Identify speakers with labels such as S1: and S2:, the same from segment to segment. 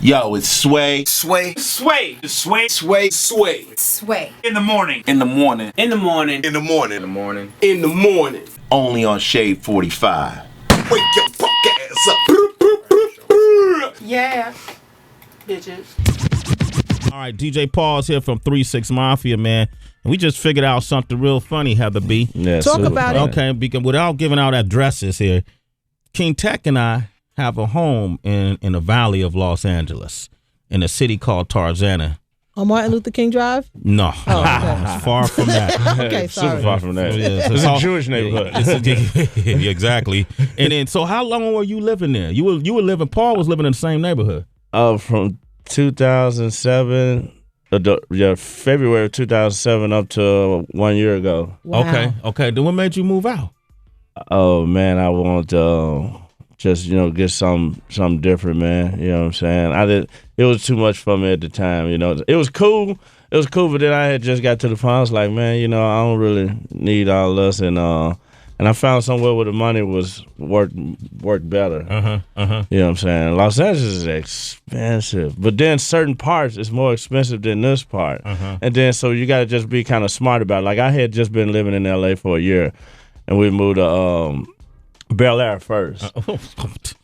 S1: Yo, it's Sway.
S2: Sway.
S3: Sway. Sway.
S2: Sway.
S4: Sway.
S5: Sway.
S3: In the morning.
S1: In the morning.
S3: In the morning.
S4: In the morning.
S2: In the morning.
S4: In the morning.
S1: Only on Shade 45.
S4: Wake your fuck ass up.
S5: Yeah. Bitches.
S6: All right, DJ Paul's here from 3-6 Mafia, man. And we just figured out something real funny, Heather B.
S7: Yeah,
S5: Talk about it.
S6: Okay, because without giving out addresses here, King Tech and I have a home in the valley of Los Angeles in a city called Tarzana.
S5: On Martin Luther King Drive?
S6: No,
S5: Oh, okay.
S6: it's far from that.
S5: Okay, sorry.
S7: Super far from that.
S6: Yeah,
S7: It's a Jewish neighborhood.
S6: Yeah, exactly. And then, so how long were you living there? You were living. Paul was living in the same neighborhood.
S7: From 2007, February 2007 up to 1 year ago.
S5: Wow.
S6: Okay. Then what made you move out?
S7: Oh man, I want to just get something different, man. You know what I'm saying? It was too much for me at the time. It was cool. But then I had just got to the point. I was like, man, I don't really need all this, and I found somewhere where the money was worked better. You know what I'm saying? Los Angeles is expensive, but then certain parts is more expensive than this part, and then so you got to just be kind of smart about it. Like I had just been living in LA for a year, and we moved to Bel Air first.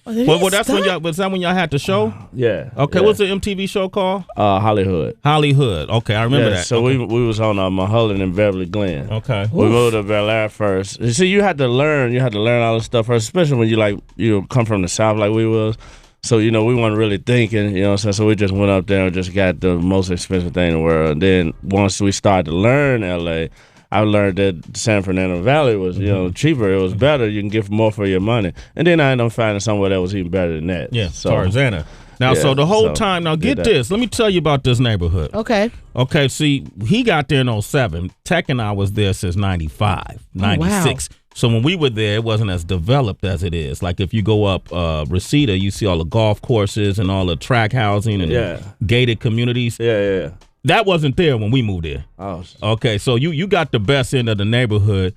S6: Well, that's when was that when y'all had the show?
S7: Yeah.
S6: Okay,
S7: yeah.
S6: what's the MTV show called?
S7: Hollywood.
S6: Hollywood. Okay, I remember that.
S7: So
S6: okay.
S7: we was on Mulholland and Beverly Glen.
S6: Okay.
S7: We moved to Bel Air first. You see, you had to learn all this stuff first, especially when you come from the South like we was. So, we weren't really thinking, what I'm saying? So we just went up there and just got the most expensive thing in the world. And then once we started to learn LA, I learned that San Fernando Valley was, cheaper. It was better. You can get more for your money. And then I ended up finding somewhere that was even better than that.
S6: Yeah,
S7: so,
S6: Tarzana. Now, so the whole time, now get this. Let me tell you about this neighborhood.
S5: Okay.
S6: Okay, see, he got there in 07. Tech and I was there since 95, 96.
S5: Wow.
S6: So when we were there, it wasn't as developed as it is. Like if you go up Reseda, you see all the golf courses and all the track housing and the gated communities.
S7: Yeah.
S6: That wasn't there when we moved there.
S7: Oh.
S6: Okay, so you got the best end of the neighborhood.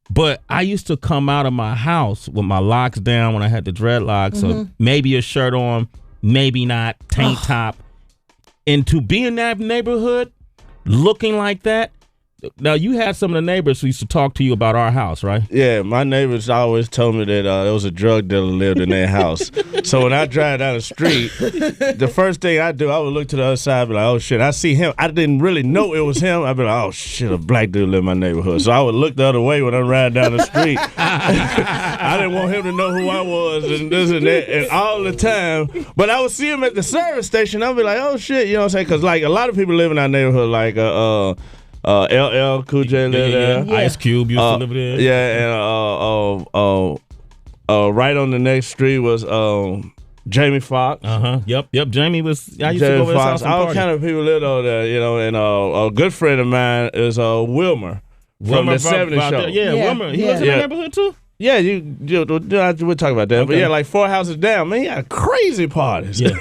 S6: But I used to come out of my house with my locks down when I had the dreadlocks, or maybe a shirt on, maybe not, tank top. And to be in that neighborhood looking like that, now you had some of the neighbors who used to talk to you about our house, right?
S7: Yeah, my neighbors always told me that there was a drug dealer lived in their house. So when I drive down the street, the first thing I do, I would look to the other side and be like, oh shit, I see him. I didn't really know it was him. I'd be like, oh shit, a black dude live in my neighborhood. So I would look the other way when I'm riding down the street. I didn't want him to know who I was and this and that and all the time. But I would see him at the service station. I'd be like, oh shit, you know what I'm saying? Because like a lot of people live in our neighborhood, like LL Cool J lived there.
S6: Yeah. Ice Cube used to live there.
S7: Yeah, and right on the next street was Jamie Foxx.
S6: Yep. Jamie was. I used to go over his house and
S7: all
S6: party.
S7: kind of people lived over there, and a good friend of mine is Wilmer from the 70s show.
S6: Yeah, Wilmer. He was in the neighborhood too.
S7: Yeah, we'll talk about that.
S6: Okay.
S7: But yeah, like 4 houses down, man, he had crazy parties.
S6: Yeah.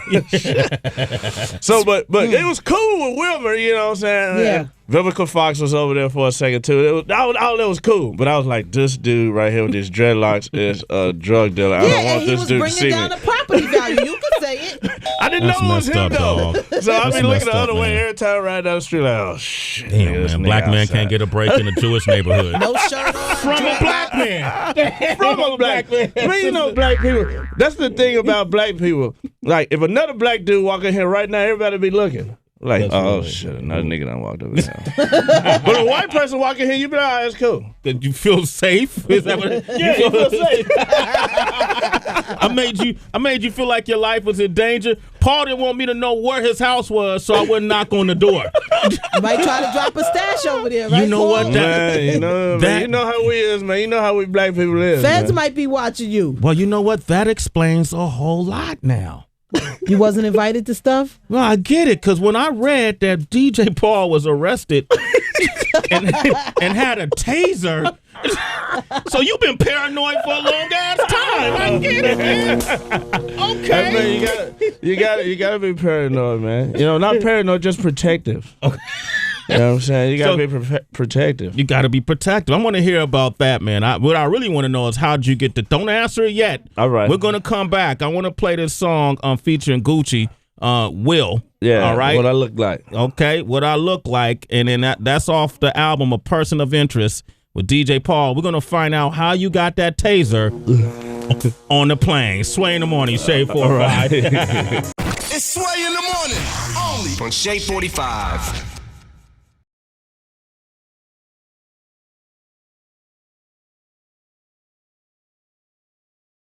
S7: So, but it was cool with Wilmer, you know what I'm saying?
S5: Yeah.
S7: Vivica Fox was over there for a second too. All that was cool, but I was like, this dude right here with these dreadlocks is a drug dealer. I don't want this dude to see me.
S5: Yeah, and he was bringing down the property value. You could say it.
S7: I didn't
S6: That's
S7: know it was
S6: messed
S7: him
S6: up,
S7: though.
S6: dog.
S7: So I've
S6: That's
S7: been looking
S6: messed
S7: the other
S6: up,
S7: way
S6: man.
S7: every time I ride down the street. Like, oh shit,
S6: Damn, man, black man can't get a break in a Jewish neighborhood.
S5: No shirt on.
S6: From a black man.
S7: From a black man. Man, black people. That's the thing about black people. Like, if another black dude walk in here right now, everybody be looking. Like, shit, another nigga done walked over there. But a white person walk in here, you be like, oh, it's cool.
S6: Did you feel safe? Is that what it,
S7: Yeah, you feel safe.
S6: I made you feel like your life was in danger. Paul didn't want me to know where his house was, so I wouldn't knock on the door.
S5: You might try to drop a stash over there, right?
S6: You know what?
S7: Man, you know how we is, man. You know how we black people is.
S5: Feds
S7: man.
S5: might be watching you.
S6: Well, you know what? That explains a whole lot now.
S5: You wasn't invited to stuff?
S6: Well, I get it, because when I read that DJ Paul was arrested and had a taser, so you've been paranoid for a long ass time. I get it, man. Okay.
S7: Man, you gotta be paranoid, man. Not paranoid, just protective. Okay. You know what I'm saying? You got to be protective.
S6: You got to be protective. I want to hear about that, man. What I really want to know is how'd you get the... Don't answer it yet.
S7: All right.
S6: We're going to come back. I want to play this song featuring Gucci. Will.
S7: Yeah.
S6: All right.
S7: What I look like.
S6: Okay, what I look like, and then that's off the album A Person of Interest with DJ Paul. We're gonna find out how you got that taser on the plane. Sway in the morning, Shade 45.
S4: It's Sway in the morning, only on Shade 45.